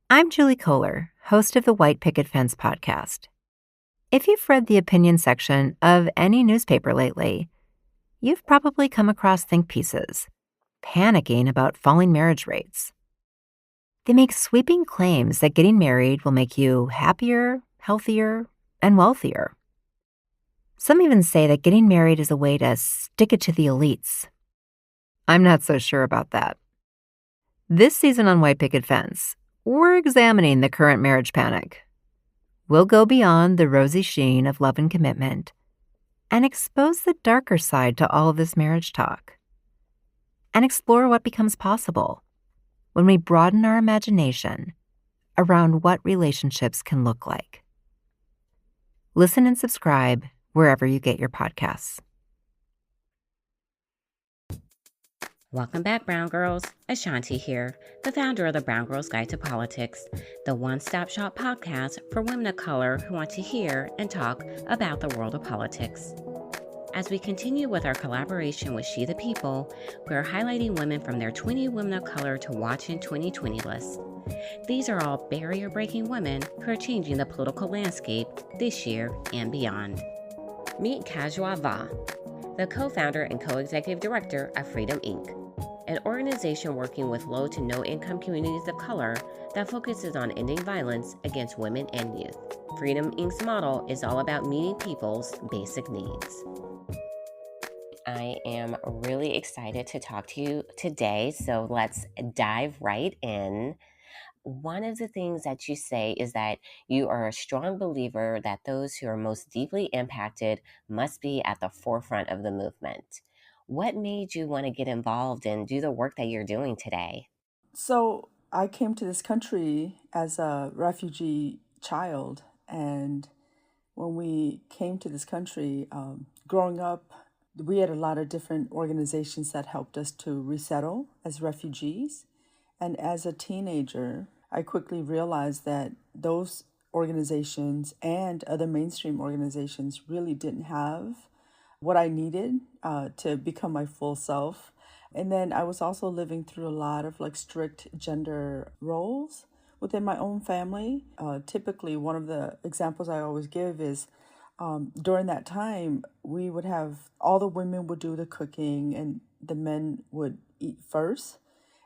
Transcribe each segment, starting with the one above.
I'm Julie Kohler, host of the White Picket Fence podcast. If you've read the opinion section of any newspaper lately, you've probably come across think pieces panicking about falling marriage rates. They make sweeping claims that getting married will make you happier, healthier, and wealthier. Some even say that getting married is a way to stick it to the elites. I'm not so sure about that. This season on White Picket Fence, we're examining the current marriage panic. We'll go beyond the rosy sheen of love and commitment and expose the darker side to all of this marriage talk and explore what becomes possible when we broaden our imagination around what relationships can look like. Listen and subscribe wherever you get your podcasts. Welcome back, Brown Girls. A'shanti here, the founder of the Brown Girls Guide to Politics, the one-stop shop podcast for women of color who want to hear and talk about the world of politics. As we continue with our collaboration with She the People, we are highlighting women from their 20 Women of Color to Watch in 2020 list. These are all barrier-breaking women who are changing the political landscape this year and beyond. Meet Kabzuag Vaj, the co-founder and co-executive director of Freedom Inc., an organization working with low to no income communities of color that focuses on ending violence against women and youth. Freedom Inc.'s model is all about meeting people's basic needs. I am really excited to talk to you today, so let's dive right in. One of the things that you say is that you are a strong believer that those who are most deeply impacted must be at the forefront of the movement. What made you want to get involved and do the work that you're doing today? So I came to this country as a refugee child. And when we came to this country, growing up, we had a lot of different organizations that helped us to resettle as refugees. And as a teenager, I quickly realized that those organizations and other mainstream organizations really didn't have what I needed to become my full self. And then I was also living through a lot of strict gender roles within my own family. Typically, one of the examples I always give is during that time, we would have all the women would do the cooking and the men would eat first.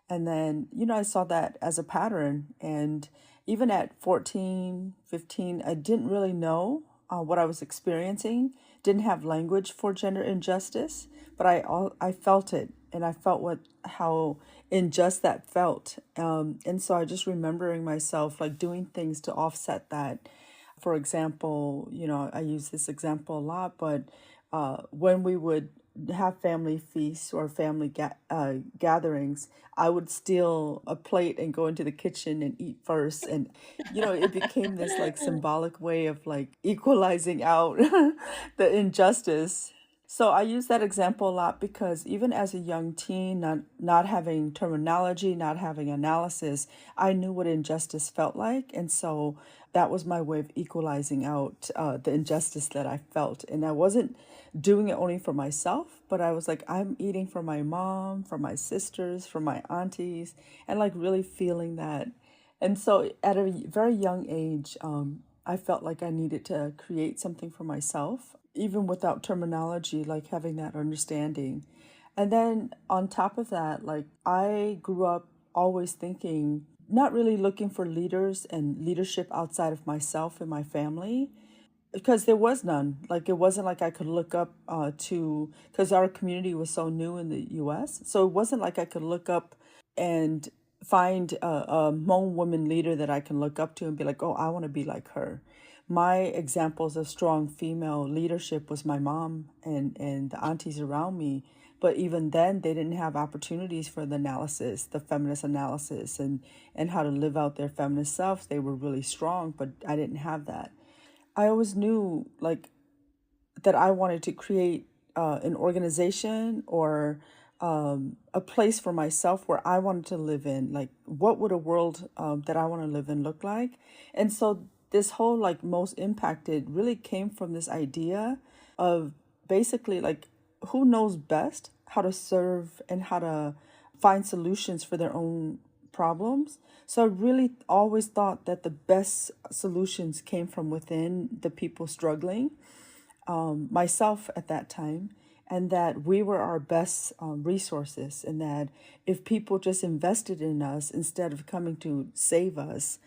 And then, I saw that as a pattern. And even at 14, 15, I didn't really know what I was experiencing, didn't have language for gender injustice, but I felt it. And I felt how unjust that felt. And so I just remembering myself doing things to offset that. For example, I use this example a lot, but when we would have family feasts or family gatherings, I would steal a plate and go into the kitchen and eat first. And, it became this symbolic way of equalizing out the injustice. So I use that example a lot because even as a young teen, not having terminology, not having analysis, I knew what injustice felt like. And so that was my way of equalizing out the injustice that I felt. And I wasn't doing it only for myself, but I was I'm eating for my mom, for my sisters, for my aunties, and really feeling that. And so at a very young age, I felt like I needed to create something for myself, even without terminology, having that understanding. And then on top of that, I grew up always thinking, not really looking for leaders and leadership outside of myself and my family, because there was none. It wasn't I could look up to, because our community was so new in the U.S. So it wasn't I could look up and find a Hmong woman leader that I can look up to and be oh, I want to be like her. My examples of strong female leadership was my mom and the aunties around me. But even then, they didn't have opportunities for the analysis, the feminist analysis, and how to live out their feminist selves. They were really strong, but I didn't have that. I always knew that I wanted to create an organization or a place for myself where I wanted to live in. What would a world that I want to live in look like? And so this whole most impacted really came from this idea of basically who knows best how to serve and how to find solutions for their own problems. So I really always thought that the best solutions came from within the people struggling, myself at that time, and that we were our best resources, and that if people just invested in us instead of coming to save us,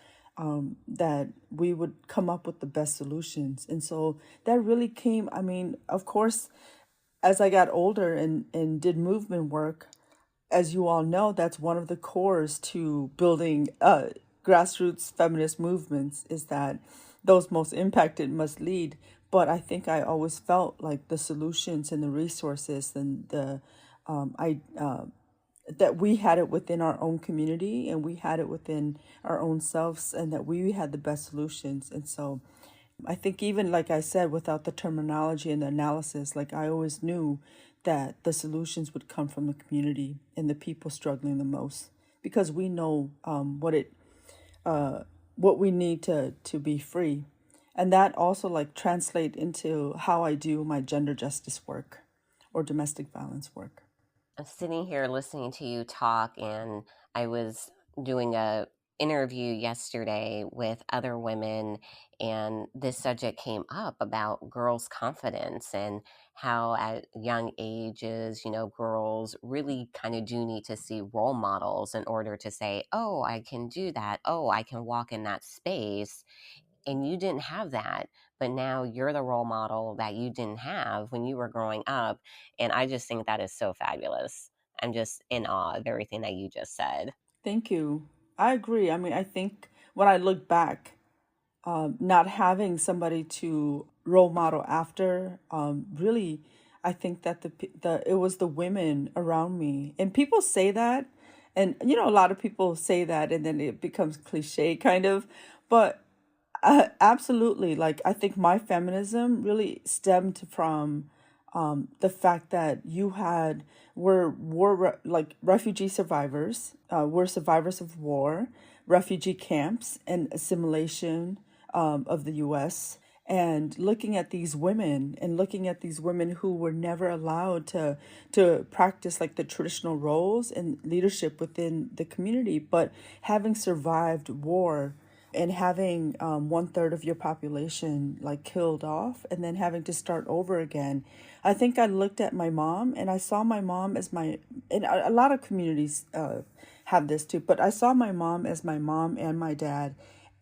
that we would come up with the best solutions. And so that really came, I mean, of course, as I got older and did movement work, as you all know, that's one of the cores to building grassroots feminist movements, is that those most impacted must lead. But I think I always felt like the solutions and the resources and the I that we had it within our own community, and we had it within our own selves, and that we had the best solutions. And so I think, even like I said, without the terminology and the analysis, like I always knew that the solutions would come from the community and the people struggling the most, because we know what we need to be free. And that also like translate into how I do my gender justice work or domestic violence work. I'm sitting here listening to you talk, and I was doing a interview yesterday with other women, and this subject came up about girls' confidence and how at young ages, girls really kind of do need to see role models in order to say, oh, I can do that. Oh, I can walk in that space. And you didn't have that, but now you're the role model that you didn't have when you were growing up. And I just think that is so fabulous. I'm just in awe of everything that you just said. Thank you. I agree. I mean, I think when I look back, not having somebody to role model after, really, I think that the it was the women around me. And people say that, and a lot of people say that, and then it becomes cliche kind of. But absolutely, like I think my feminism really stemmed from the fact that you had were like refugee survivors, were survivors of war, refugee camps, and assimilation of the U.S. And looking at these women, and looking at these women who were never allowed to practice like the traditional roles and leadership within the community, but having survived war and having 1/3 of your population like killed off, and then having to start over again. I think I looked at my mom, and I saw my mom as my, and a lot of communities have this too, but I saw my mom as my mom and my dad,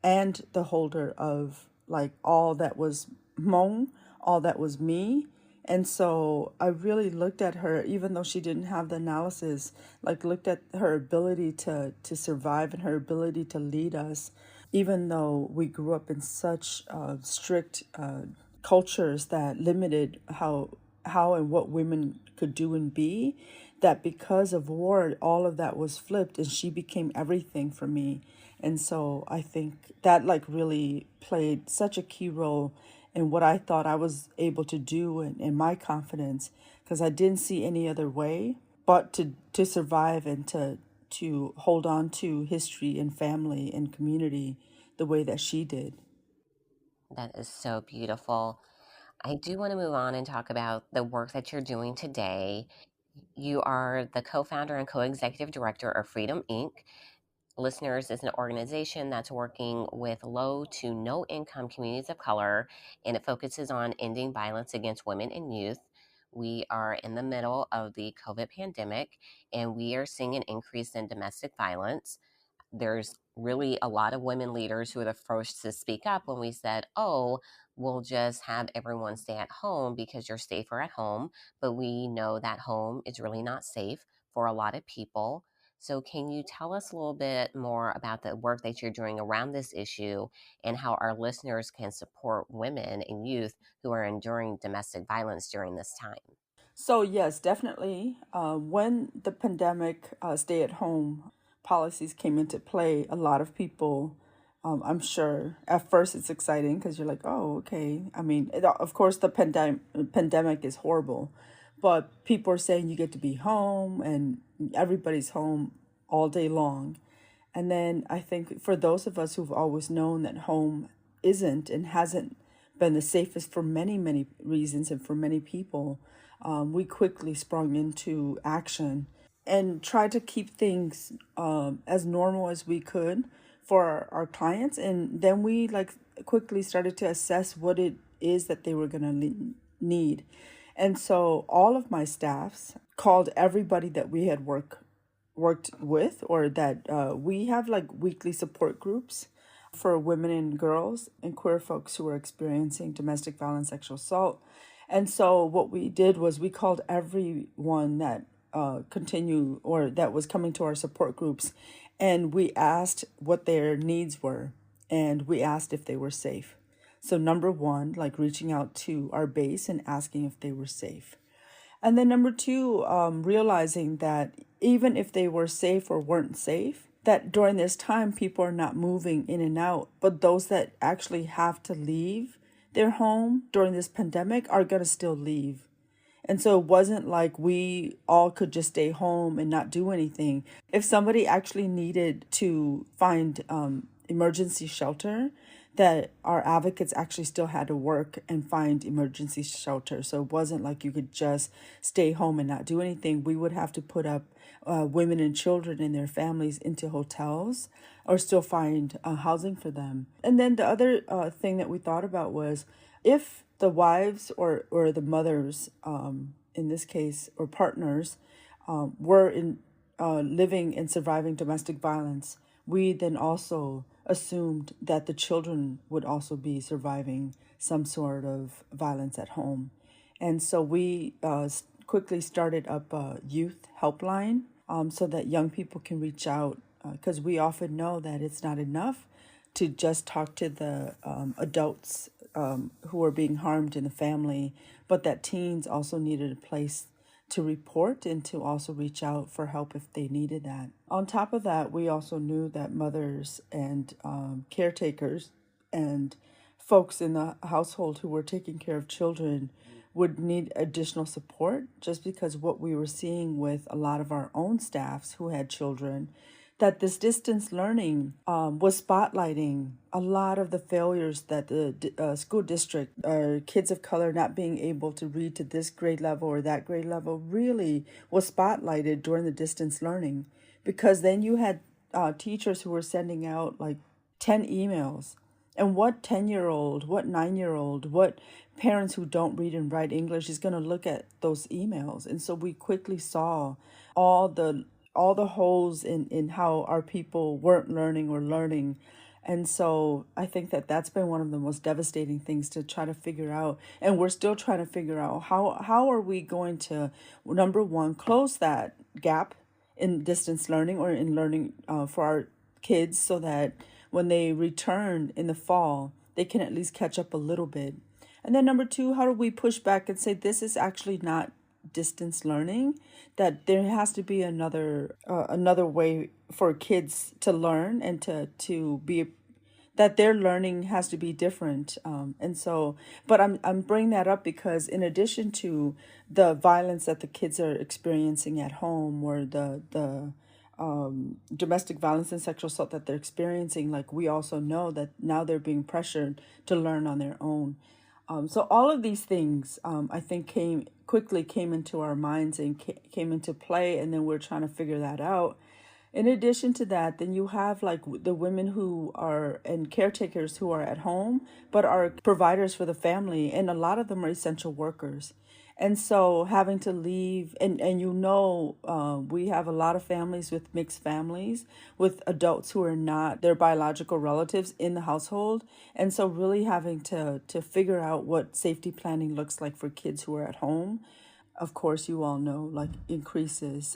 and the holder of like all that was Hmong, all that was me. And so I really looked at her, even though she didn't have the analysis, like looked at her ability to survive and her ability to lead us, even though we grew up in such strict cultures that limited how and what women could do and be, that because of war, all of that was flipped, and she became everything for me. And so I think that like really played such a key role in what I thought I was able to do, and in my confidence, because I didn't see any other way but to survive and to hold on to history and family and community the way that she did. That is so beautiful. I do want to move on and talk about the work that you're doing today. You are the co founder and co executive director of Freedom Inc. Listeners is an organization that's working with low to no income communities of color, and it focuses on ending violence against women and youth. We are in the middle of the COVID pandemic, and we are seeing an increase in domestic violence. There's really a lot of women leaders who are the first to speak up when we said, oh, we'll just have everyone stay at home because you're safer at home. But we know that home is really not safe for a lot of people. So, can you tell us a little bit more about the work that you're doing around this issue, and how our listeners can support women and youth who are enduring domestic violence during this time? So yes, definitely. When the pandemic stay-at-home policies came into play, a lot of people, I'm sure, at first it's exciting because you're like, oh, okay. I mean, of course, the pandemic is horrible, but people are saying you get to be home, and everybody's home all day long. And then I think for those of us who've always known that home isn't and hasn't been the safest for many, many reasons and for many people, we quickly sprung into action. and tried to keep things as normal as we could for our clients. And then we like quickly started to assess what it is that they were going to need. And so all of my staffs called everybody that we had worked with, or that we have like weekly support groups for women and girls and queer folks who are experiencing domestic violence, sexual assault. And so what we did was we called everyone that continue or that was coming to our support groups, and we asked what their needs were, and we asked if they were safe. So number one, like reaching out to our base and asking if they were safe. And then number two, realizing that even if they were safe or weren't safe, that during this time, people are not moving in and out. But those that actually have to leave their home during this pandemic are going to still leave. And so it wasn't like we all could just stay home and not do anything. If somebody actually needed to find emergency shelter, that our advocates actually still had to work and find emergency shelter. So it wasn't like you could just stay home and not do anything. We would have to put up women and children and their families into hotels or still find housing for them. And then the other thing that we thought about was if the wives or the mothers, in this case, or partners, were in living and surviving domestic violence, we then also assumed that the children would also be surviving some sort of violence at home. And so we quickly started up a youth helpline so that young people can reach out, because we often know that it's not enough to just talk to the adults who are being harmed in the family, but that teens also needed a place to report and to also reach out for help if they needed that. On top of that, we also knew that mothers and caretakers and folks in the household who were taking care of children would need additional support, just because what we were seeing with a lot of our own staffs who had children, that this distance learning was spotlighting a lot of the failures that the school district or kids of color not being able to read to this grade level or that grade level really was spotlighted during the distance learning. Because then you had teachers who were sending out like 10 emails. And what 10-year-old, what 9-year-old, what parents who don't read and write English is going to look at those emails? And so we quickly saw all the holes in how our people weren't learning or learning. And so I think that that's been one of the most devastating things to try to figure out. And we're still trying to figure out how are we going to, number one, close that gap in distance learning or in learning for our kids, so that when they return in the fall, they can at least catch up a little bit. And then number two, how do we push back and say this is actually not distance learning, that there has to be another way for kids to learn and to be, that their learning has to be different. And so, but I'm bringing that up because in addition to the violence that the kids are experiencing at home, or the domestic violence and sexual assault that they're experiencing, like we also know that now they're being pressured to learn on their own. So all of these things, I think, quickly came into our minds and came into play, and then we're trying to figure that out. In addition to that, then you have like the women who are and caretakers who are at home, but are providers for the family, and a lot of them are essential workers. And so having to leave, and we have a lot of families with mixed families with adults who are not their biological relatives in the household. And so really having to figure out what safety planning looks like for kids who are at home. Of course, you all know, like, increases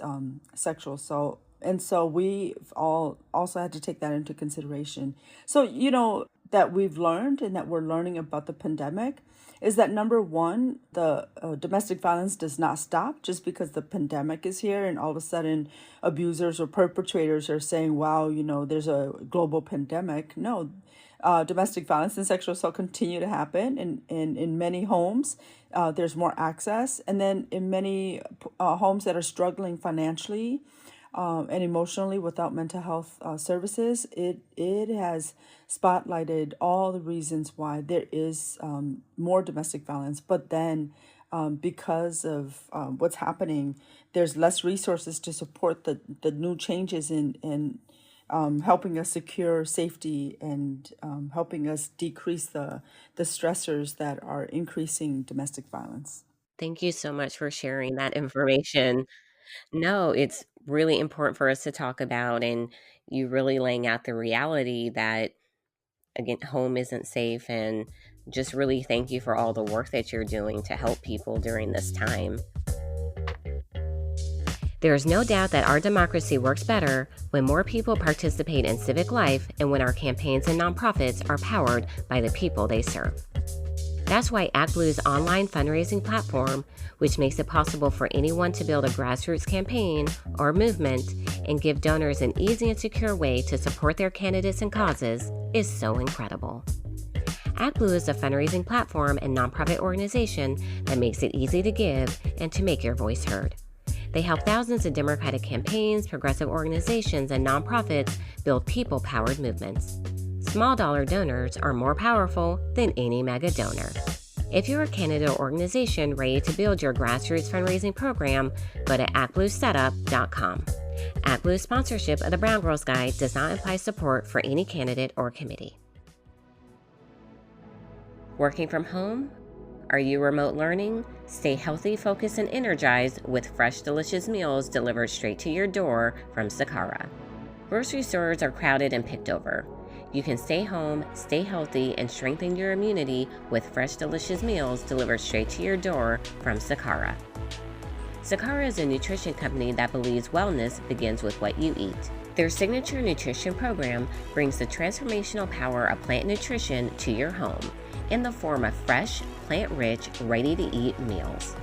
sexual assault. And so we've all also had to take that into consideration. So, that we've learned and that we're learning about the pandemic is that, number one, the domestic violence does not stop just because the pandemic is here and all of a sudden abusers or perpetrators are saying, wow, there's a global pandemic. No, domestic violence and sexual assault continue to happen in many homes. There's more access. And then in many homes that are struggling financially and emotionally without mental health services, it has spotlighted all the reasons why there is more domestic violence. But then because of what's happening. There's less resources to support the new changes in helping us secure safety and helping us decrease the stressors that are increasing domestic violence. Thank you so much for sharing that information. No, it's really important for us to talk about, and you really laying out the reality that, again, home isn't safe, and just really thank you for all the work that you're doing to help people during this time. There is no doubt that our democracy works better when more people participate in civic life and when our campaigns and nonprofits are powered by the people they serve. That's why ActBlue's online fundraising platform, which makes it possible for anyone to build a grassroots campaign or movement and give donors an easy and secure way to support their candidates and causes, is so incredible. ActBlue is a fundraising platform and nonprofit organization that makes it easy to give and to make your voice heard. They help thousands of Democratic campaigns, progressive organizations, and nonprofits build people-powered movements. Small dollar donors are more powerful than any mega donor. If you're a candidate or organization ready to build your grassroots fundraising program, go to actbluesetup.com. ActBlue's sponsorship of the Brown Girls Guide does not imply support for any candidate or committee. Working from home? Are you remote learning? Stay healthy, focused, and energized with fresh, delicious meals delivered straight to your door from Sakara. Grocery stores are crowded and picked over. You can stay home, stay healthy, and strengthen your immunity with fresh, delicious meals delivered straight to your door from Sakara. Sakara is a nutrition company that believes wellness begins with what you eat. Their signature nutrition program brings the transformational power of plant nutrition to your home in the form of fresh, plant-rich, ready-to-eat meals.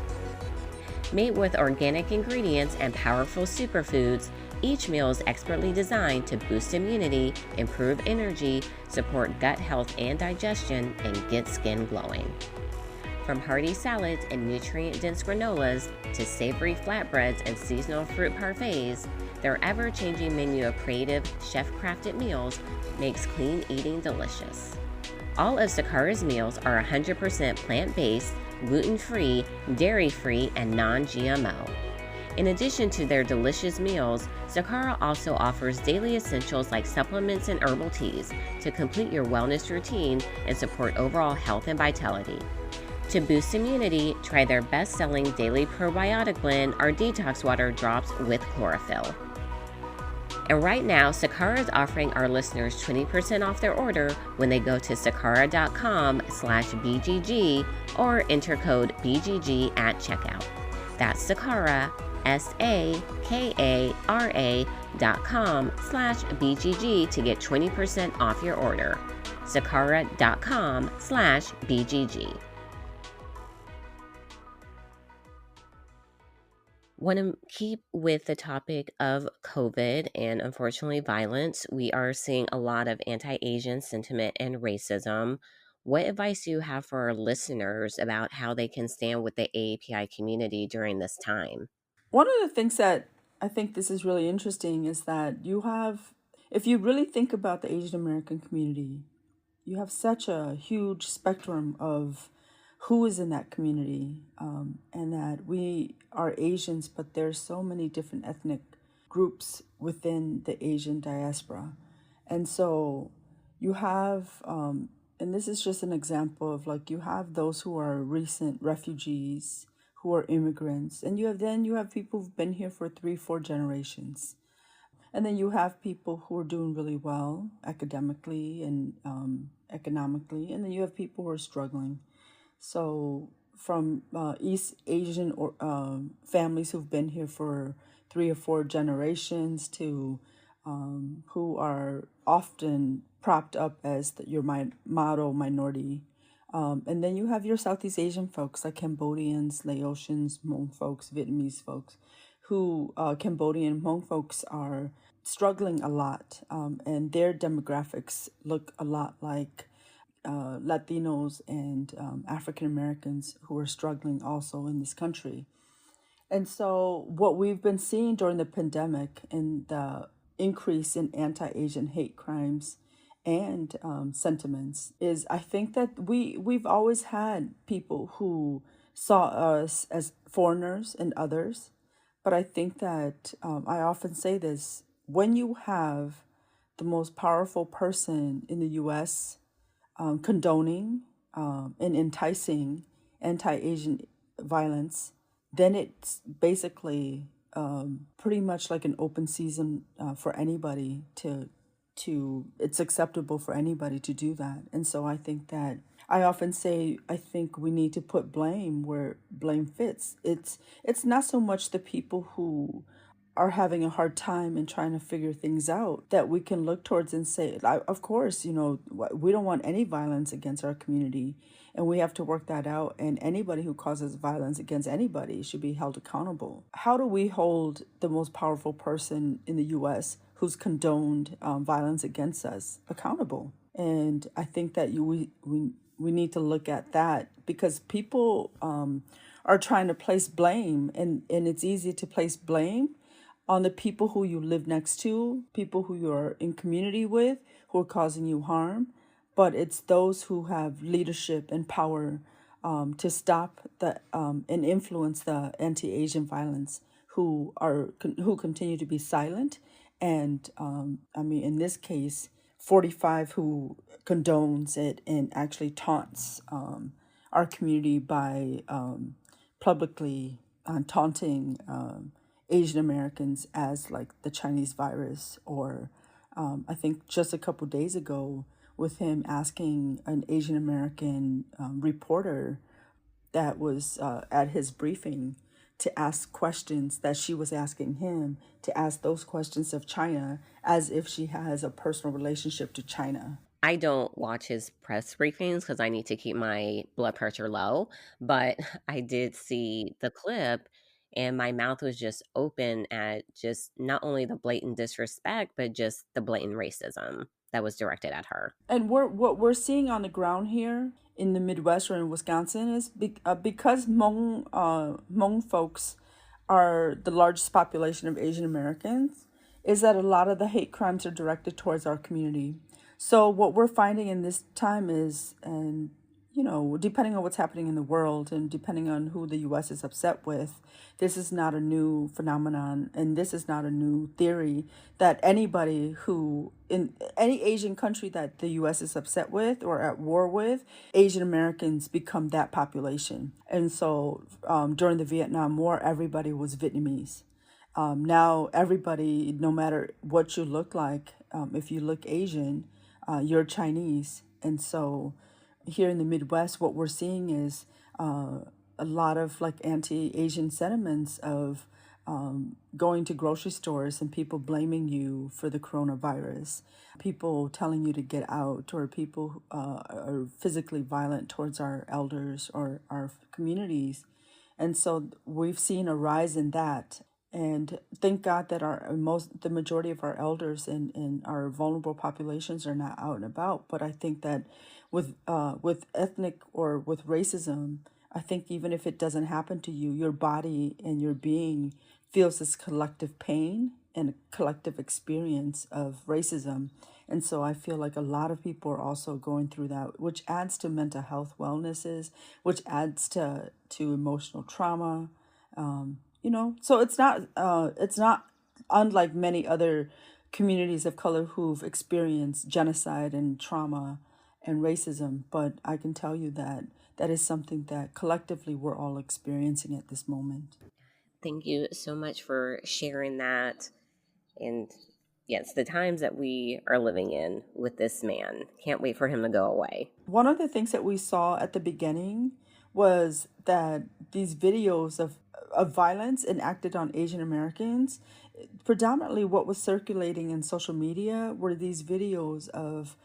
Made with organic ingredients and powerful superfoods, each meal is expertly designed to boost immunity, improve energy, support gut health and digestion, and get skin glowing. From hearty salads and nutrient-dense granolas to savory flatbreads and seasonal fruit parfaits, their ever-changing menu of creative, chef-crafted meals makes clean eating delicious. All of Sakara's meals are 100% plant-based, gluten-free, dairy-free, and non-GMO. In addition to their delicious meals, Sakara also offers daily essentials like supplements and herbal teas to complete your wellness routine and support overall health and vitality. To boost immunity, try their best-selling daily probiotic blend or detox water drops with chlorophyll. And right now, Sakara is offering our listeners 20% off their order when they go to sakara.com/BGG or enter code BGG at checkout. That's Sakara, SAKARA.com/BGG to get 20% off your order. Sakara.com/BGG. Want to keep with the topic of COVID and unfortunately violence. We are seeing a lot of anti-Asian sentiment and racism. What advice do you have for our listeners about how they can stand with the AAPI community during this time? One of the things that I think this is really interesting is that if you really think about the Asian American community, you have such a huge spectrum of who is in that community, and that we are Asians, but there's so many different ethnic groups within the Asian diaspora. And so you have, and this is just an example of you have those who are recent refugees, who are immigrants, and you have people who've been here for 3-4 generations. And then you have people who are doing really well academically and economically, and then you have people who are struggling. So from East Asian families who've been here for 3 or 4 generations to who are often propped up as your model minority. And then you have your Southeast Asian folks like Cambodians, Laotians, Hmong folks, Vietnamese folks, who Cambodian and Hmong folks are struggling a lot, and their demographics look a lot like Latinos and African Americans who are struggling also in this country. And so what we've been seeing during the pandemic and the increase in anti-Asian hate crimes and sentiments is, I think that we've always had people who saw us as foreigners and others. But I think that I often say this, when you have the most powerful person in the US condoning and enticing anti-Asian violence, then it's basically pretty much like an open season for anybody to it's acceptable for anybody to do that. And so I think that I often say I think we need to put blame where blame fits. It's not so much the people who are having a hard time and trying to figure things out that we can look towards and say, of course, we don't want any violence against our community, and we have to work that out. And anybody who causes violence against anybody should be held accountable. How do we hold the most powerful person in the U.S. who's condoned violence against us accountable? And I think that we need to look at that, because people are trying to place blame, and it's easy to place blame on the people who you live next to, people who you're in community with, who are causing you harm. But it's those who have leadership and power to stop and influence the anti-Asian violence who continue to be silent. And in this case, 45 who condones it and actually taunts our community by publicly taunting Asian Americans as like the Chinese virus, or I think just a couple days ago with him asking an Asian American reporter that was at his briefing to ask questions that she was asking him, to ask those questions of China as if she has a personal relationship to China. I don't watch his press briefings because I need to keep my blood pressure low, but I did see the clip and my mouth was just open at just not only the blatant disrespect, but just the blatant racism that was directed at her. And what we're seeing on the ground here in the Midwest or in Wisconsin is because Hmong folks are the largest population of Asian Americans, is that a lot of the hate crimes are directed towards our community. So what we're finding in this time is, and depending on what's happening in the world and depending on who the U.S. is upset with, this is not a new phenomenon, and this is not a new theory that anybody who, in any Asian country that the U.S. is upset with or at war with, Asian Americans become that population. And so during the Vietnam War, everybody was Vietnamese. Now everybody, no matter what you look like, if you look Asian, you're Chinese. And so here in the Midwest, what we're seeing is a lot of like anti-Asian sentiments of going to grocery stores and people blaming you for the coronavirus, people telling you to get out, or people are physically violent towards our elders or our communities. And so we've seen a rise in that. And thank God that the majority of our elders in our vulnerable populations are not out and about. But I think that with ethnic or with racism, I think even if it doesn't happen to you, your body and your being feels this collective pain and a collective experience of racism. And so I feel like a lot of people are also going through that, which adds to mental health wellnesses, which adds to emotional trauma. So it's not unlike many other communities of color who've experienced genocide and trauma and racism. But I can tell you that that is something that collectively we're all experiencing at this moment. Thank you so much for sharing that. And yes, the times that we are living in with this man. Can't wait for him to go away. One of the things that we saw at the beginning was that these videos of violence enacted on Asian Americans, predominantly what was circulating in social media were these videos of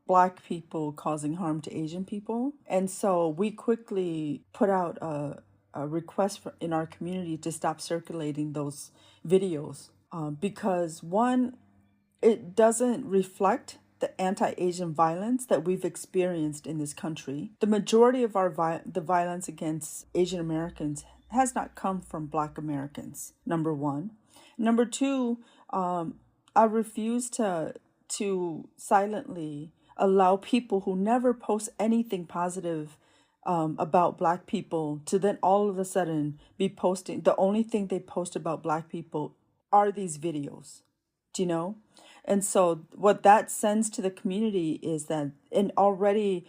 Black people causing harm to Asian people. And so we quickly put out a request in our community to stop circulating those videos because, one, it doesn't reflect the anti-Asian violence that we've experienced in this country. The majority of the violence against Asian Americans has not come from Black Americans, number one. Number two, I refuse to silently allow people who never post anything positive about Black people to then all of a sudden be posting. The only thing they post about Black people are these videos, do you know? And so what that sends to the community is that, and already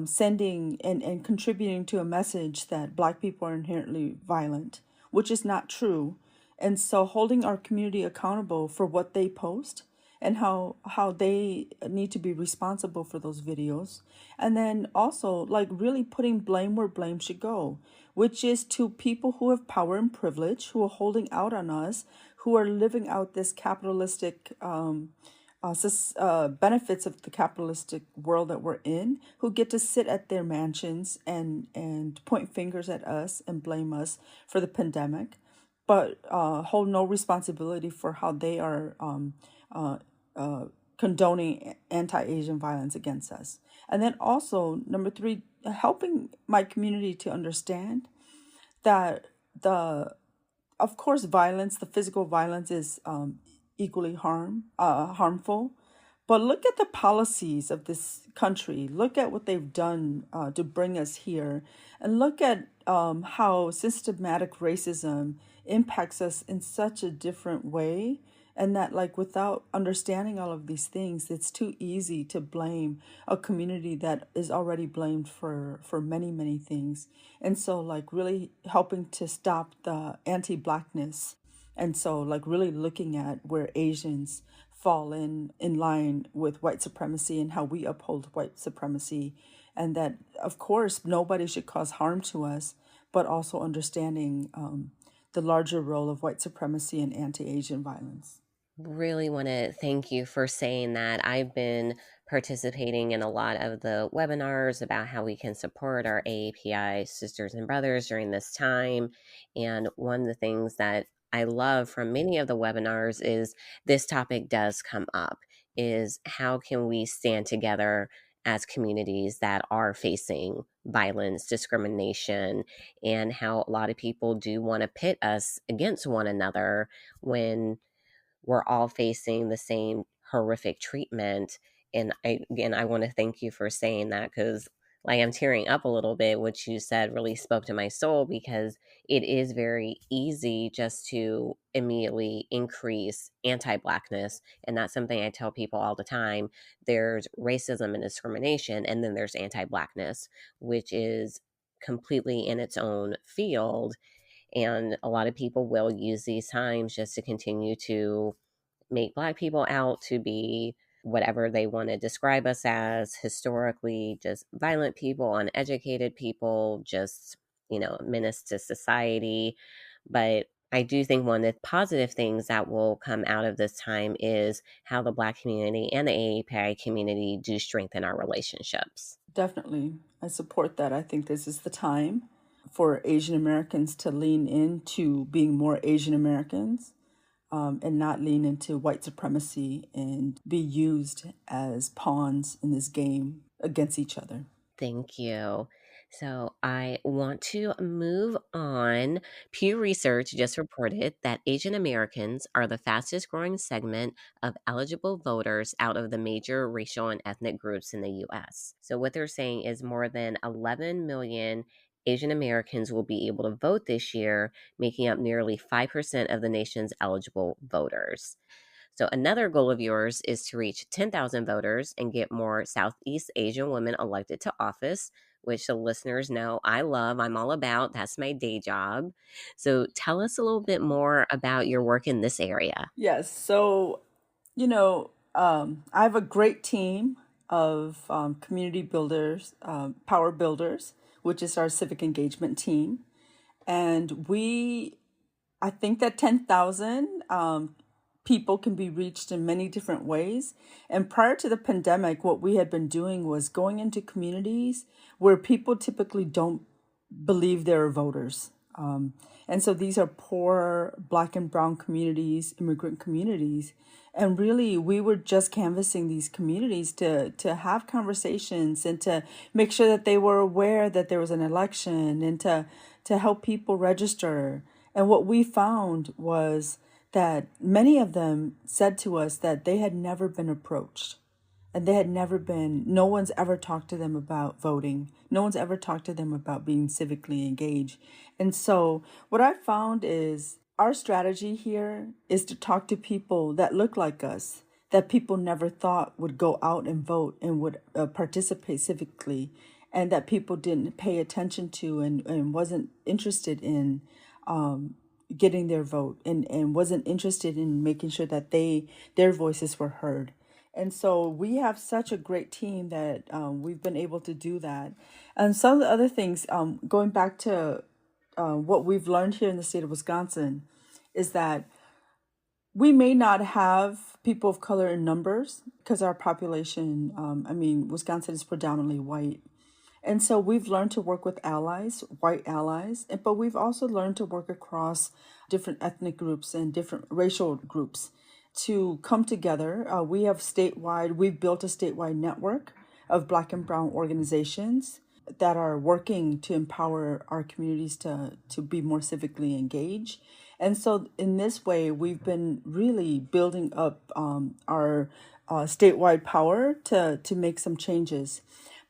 sending and contributing to a message that Black people are inherently violent, which is not true. And so holding our community accountable for what they post and how they need to be responsible for those videos. And then also like really putting blame where blame should go, which is to people who have power and privilege, who are holding out on us, who are living out this capitalistic benefits of the capitalistic world that we're in, who get to sit at their mansions and point fingers at us and blame us for the pandemic, but hold no responsibility for how they are uh, condoning anti-Asian violence against us. And then also, number three, helping my community to understand that of course, violence, the physical violence is equally harmful. But look at the policies of this country. Look at what they've done to bring us here. And look at how systematic racism impacts us in such a different way. And that, like, without understanding all of these things, it's too easy to blame a community that is already blamed for many, many things. And so, like, really helping to stop the anti-Blackness. And so, like, really looking at where Asians fall in line with white supremacy and how we uphold white supremacy. And that, of course, nobody should cause harm to us, but also understanding the larger role of white supremacy and anti-Asian violence. Really want to thank you for saying that. I've been participating in a lot of the webinars about how we can support our AAPI sisters and brothers during this time. And one of the things that I love from many of the webinars is this topic does come up, is how can we stand together as communities that are facing violence, discrimination, and how a lot of people do want to pit us against one another when we're all facing the same horrific treatment. And I want to thank you for saying that, because like I'm tearing up a little bit. What you said really spoke to my soul, because it is very easy just to immediately increase anti-Blackness. And that's something I tell people all the time. There's racism and discrimination, and then there's anti-Blackness, which is completely in its own field. And a lot of people will use these times just to continue to make Black people out to be whatever they want to describe us as, historically, just violent people, uneducated people, just, menace to society. But I do think one of the positive things that will come out of this time is how the Black community and the AAPI community do strengthen our relationships. Definitely. I support that. I think this is the time for Asian Americans to lean into being more Asian Americans, and not lean into white supremacy and be used as pawns in this game against each other. Thank you. So I want to move on. Pew Research just reported that Asian Americans are the fastest growing segment of eligible voters out of the major racial and ethnic groups in the US. So what they're saying is more than 11 million Asian Americans will be able to vote this year, making up nearly 5% of the nation's eligible voters. So, another goal of yours is to reach 10,000 voters and get more Southeast Asian women elected to office, which the listeners know I love, I'm all about. That's my day job. So, tell us a little bit more about your work in this area. Yes. So, I have a great team of community builders, power builders, which is our civic engagement team. And I think that 10,000 people can be reached in many different ways. And prior to the pandemic, what we had been doing was going into communities where people typically don't believe they're voters. And so these are poor Black and brown communities, immigrant communities. And really, we were just canvassing these communities to have conversations and to make sure that they were aware that there was an election, and to help people register. And what we found was that many of them said to us that they had never been approached. And they had never been, no one's ever talked to them about voting. No one's ever talked to them about being civically engaged. And so what I found is our strategy here is to talk to people that look like us, that people never thought would go out and vote and would participate civically, and that people didn't pay attention to and wasn't interested in getting their vote and wasn't interested in making sure that their voices were heard. And so we have such a great team that we've been able to do that. And some of the other things, going back to what we've learned here in the state of Wisconsin, is that we may not have people of color in numbers because our population, Wisconsin is predominantly white. And so we've learned to work with allies, white allies, but we've also learned to work across different ethnic groups and different racial groups to come together. We've built a statewide network of Black and Brown organizations that are working to empower our communities to be more civically engaged. And so in this way, we've been really building up our statewide power to make some changes.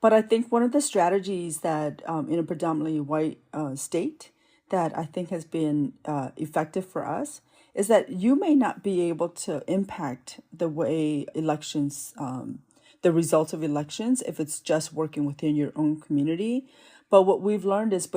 But I think one of the strategies that in a predominantly white state that I think has been effective for us is that you may not be able to impact the way elections, the results of elections, if it's just working within your own community. But what we've learned is,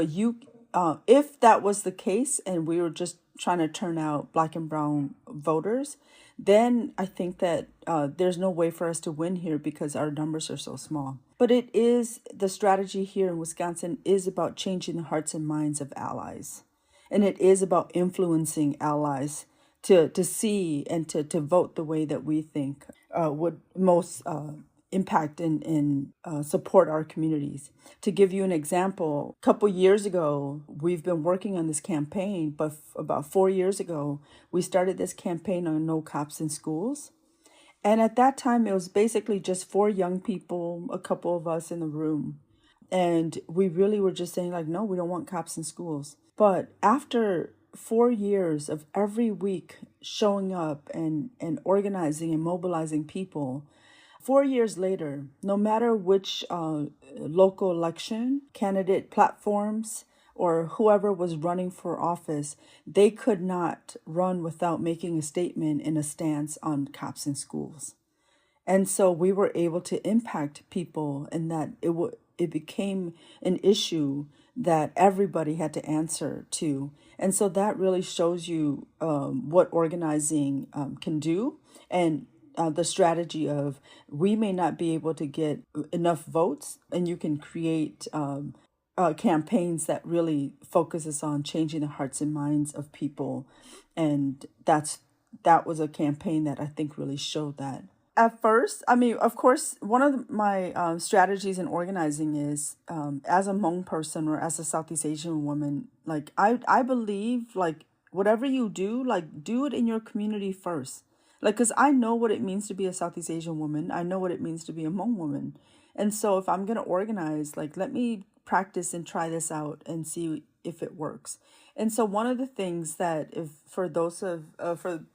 if that was the case and we were just trying to turn out Black and Brown voters, then I think that there's no way for us to win here because our numbers are so small. But the strategy here in Wisconsin is about changing the hearts and minds of allies. And it is about influencing allies to see and to vote the way that we think would most impact and support our communities. To give you an example, a couple years ago, we've been working on this campaign, but about 4 years ago, we started this campaign on No Cops in Schools. And at that time, it was basically just 4 young people, a couple of us in the room. And we really were just saying, like, no, we don't want cops in schools. But after 4 years of every week showing up and organizing and mobilizing people, 4 years later, no matter which local election, candidate platforms, or whoever was running for office, they could not run without making a statement and a stance on cops in schools. And so we were able to impact people, and that it became an issue that everybody had to answer to. And so that really shows you what organizing can do, and the strategy of we may not be able to get enough votes, and you can create campaigns that really focuses on changing the hearts and minds of people. And that was a campaign that I think really showed that. At first, of course, one of my strategies in organizing is as a Hmong person or as a Southeast Asian woman, like I believe, like, whatever you do, like, do it in your community first. Like, because I know what it means to be a Southeast Asian woman. I know what it means to be a Hmong woman. And so if I'm going to organize, like, let me practice and try this out and see if it works. And so one of the things that for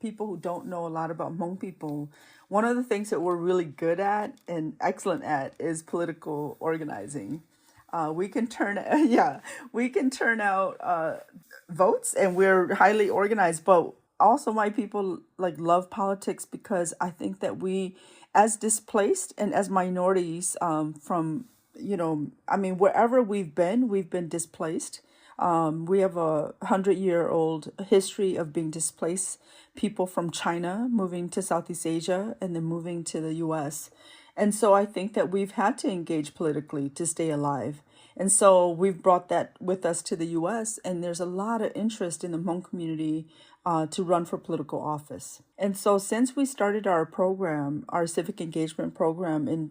people who don't know a lot about Hmong people, one of the things that we're really good at and excellent at is political organizing. We can turn out votes, and we're highly organized. But also, my people like love politics because I think that we, as displaced and as minorities, from wherever we've been displaced. We have 100-year-old history of being displaced people from China moving to Southeast Asia and then moving to the U.S. And so I think that we've had to engage politically to stay alive. And so we've brought that with us to the U.S. And there's a lot of interest in the Hmong community to run for political office. And so since we started our program, our civic engagement program in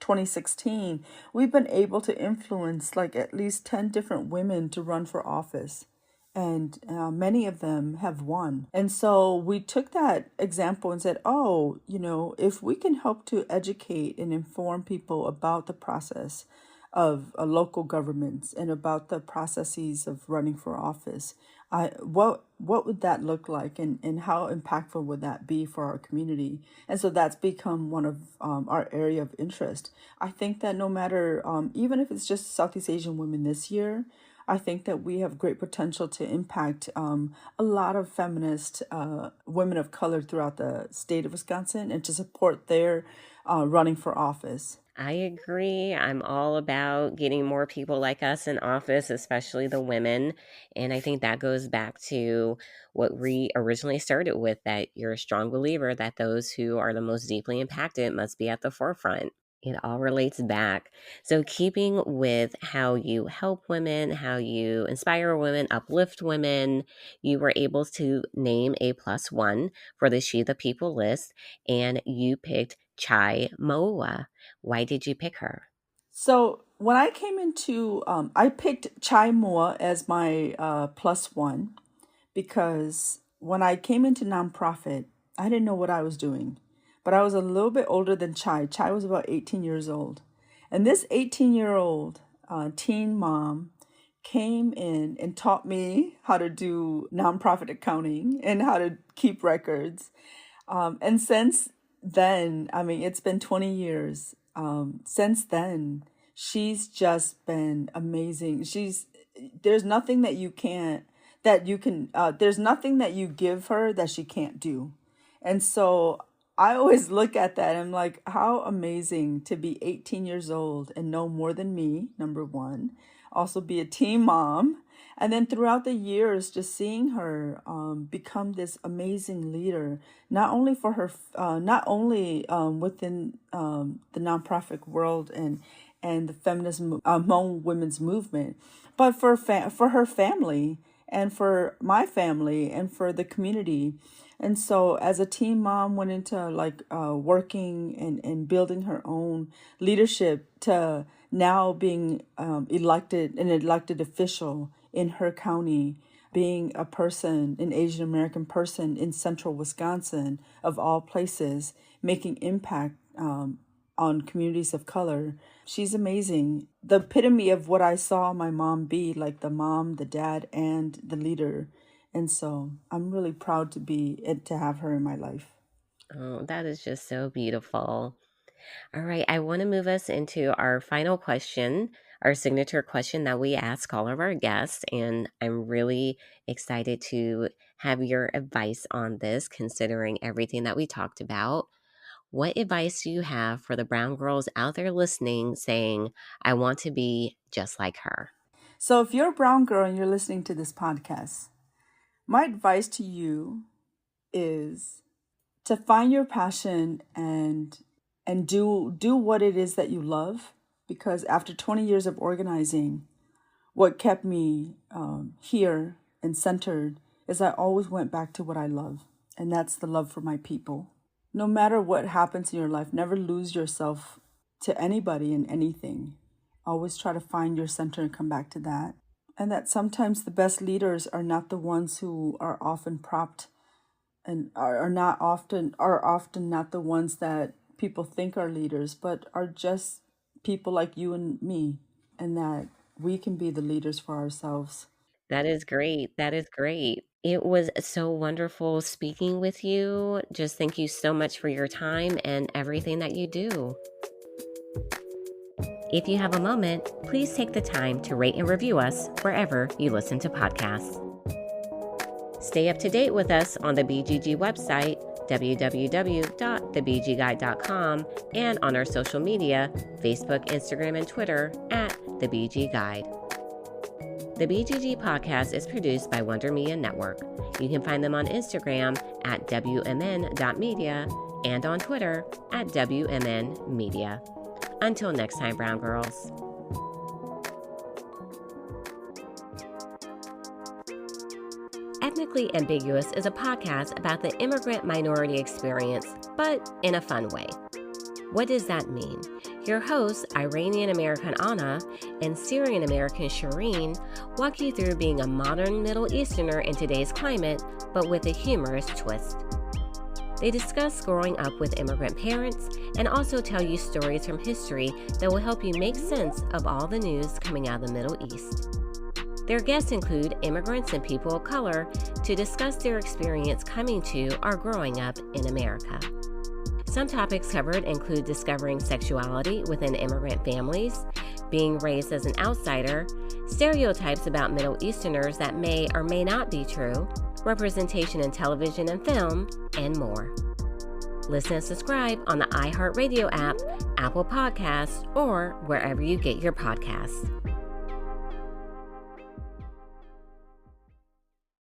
2016, we've been able to influence like at least 10 different women to run for office. And many of them have won. And so we took that example and said, if we can help to educate and inform people about the process of local governments and about the processes of running for office, What would that look like, and how impactful would that be for our community? And so that's become one of our area of interest. I think that no matter, even if it's just Southeast Asian women this year, I think that we have great potential to impact a lot of feminist women of color throughout the state of Wisconsin, and to support their running for office. I agree. I'm all about getting more people like us in office, especially the women. And I think that goes back to what we originally started with, that you're a strong believer that those who are the most deeply impacted must be at the forefront. It all relates back. So, keeping with how you help women, how you inspire women, uplift women, you were able to name a +1 for the She the People list, and you picked Chai Moa. Why did you pick her? So when I came into, I picked Chai Moa as my +1 because when I came into nonprofit, I didn't know what I was doing, but I was a little bit older than Chai. Chai was about 18 years old. And this 18-year-old teen mom came in and taught me how to do nonprofit accounting and how to keep records. And since then, I mean, it's been 20 years. Since then, she's just been amazing. There's nothing that you can't, that you can, there's nothing that you give her that she can't do. And so I always look at that and I'm like, how amazing to be 18 years old and know more than me, number one. Also be a teen mom. And then throughout the years, just seeing her become this amazing leader, not only for her, not only within the nonprofit world and the feminism among women's movement, but for her family and for my family and for the community. And so as a teen mom went into like working and building her own leadership to now being an elected official in her county, being a person, an Asian American person in central Wisconsin, of all places, making impact on communities of color. She's amazing. The epitome of what I saw my mom be, like the mom, the dad, and the leader. And so I'm really proud to have her in my life. Oh, that is just so beautiful. All right, I want to move us into our final question, our signature question that we ask all of our guests. And I'm really excited to have your advice on this, considering everything that we talked about. What advice do you have for the brown girls out there listening saying, I want to be just like her? So if you're a brown girl and you're listening to this podcast, my advice to you is to find your passion and do what it is that you love. Because after 20 years of organizing, what kept me here and centered is I always went back to what I love, and that's the love for my people. No matter what happens in your life, never lose yourself to anybody and anything. Always try to find your center and come back to that. And that sometimes the best leaders are not the ones who are often propped and are often not the ones that people think are leaders, but are just people like you and me, and that we can be the leaders for ourselves. That is great. That is great. It was so wonderful speaking with you. Just thank you so much for your time and everything that you do. If you have a moment, please take the time to rate and review us wherever you listen to podcasts. Stay up to date with us on the BGG website, www.thebgguide.com, and on our social media, Facebook, Instagram, and Twitter @The BG Guide. The BGG podcast is produced by Wonder Media Network. You can find them on Instagram @WMN.media and on Twitter @WMNmedia. Until next time, brown girls. Ethnically Ambiguous is a podcast about the immigrant minority experience, but in a fun way. What does that mean? Your hosts, Iranian-American Anna and Syrian-American Shireen, walk you through being a modern Middle Easterner in today's climate, but with a humorous twist. They discuss growing up with immigrant parents and also tell you stories from history that will help you make sense of all the news coming out of the Middle East. Their guests include immigrants and people of color to discuss their experience coming to or growing up in America. Some topics covered include discovering sexuality within immigrant families, being raised as an outsider, stereotypes about Middle Easterners that may or may not be true, representation in television and film, and more. Listen and subscribe on the iHeartRadio app, Apple Podcasts, or wherever you get your podcasts.